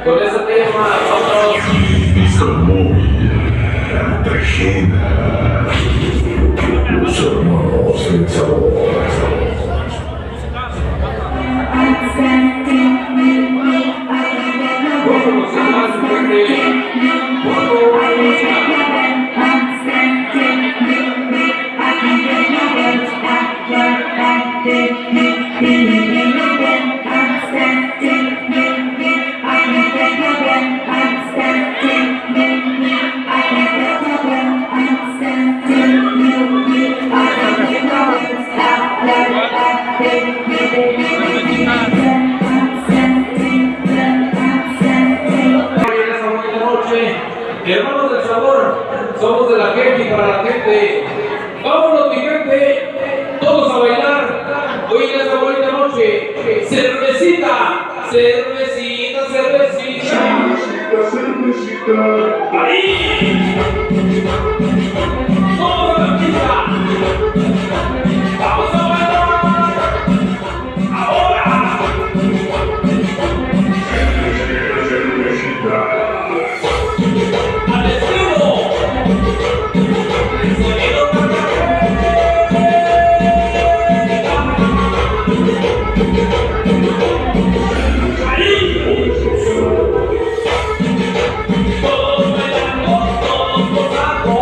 Con ese tema, Sabor, Cartagena, los hermanos del sabor. Hermanos del sabor, somos de la gente y para la gente. Vámonos, mi gente, todos a bailar. Hoy en esta bonita noche, cervecita, cervecita, cervecita. Cervecita, cervecita. Ahí. Todos a la pista. Vamos a bailar. Ahora. Cervecita, cervecita. Al estilo. El sonido ahí. Todos bailando, todos gozando.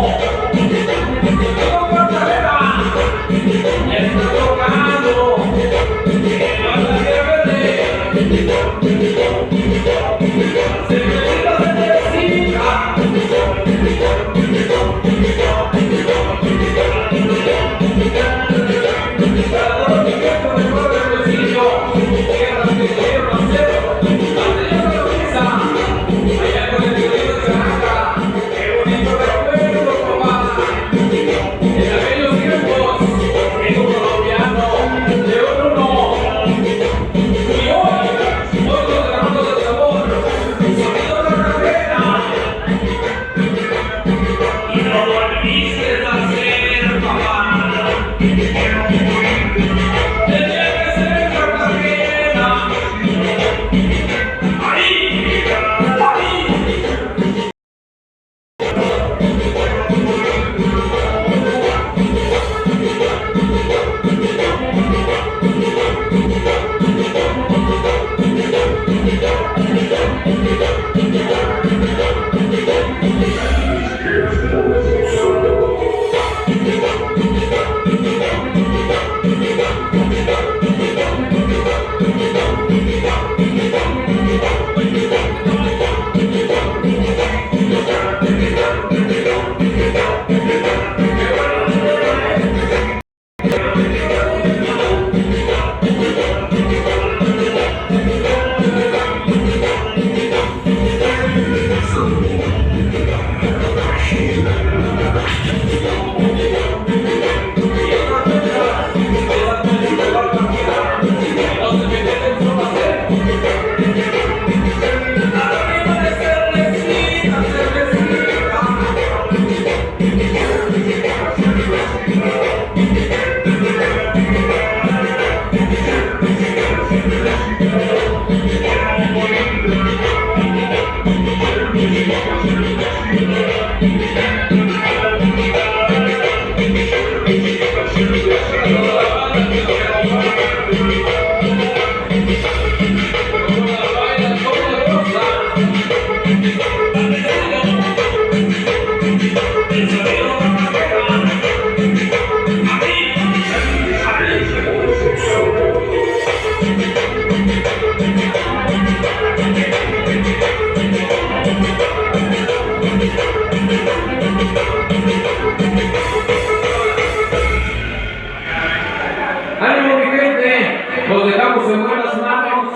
Ánimo mi gente, los dejamos en buenas manos.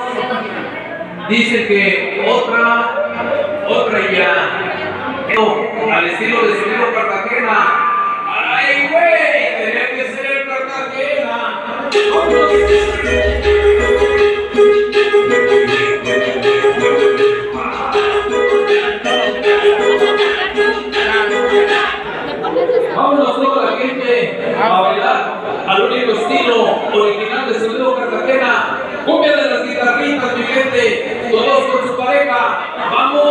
Dicen que otra ya. No, al estilo de Sonido Cartagena. ¡Ay, güey! Tenía que ser Cartagena. Vámonos toda la gente a bailar al único estilo original de Sonido Cartagena. Cumbia de las guitarritas, mi gente, todos con su pareja. Vamos.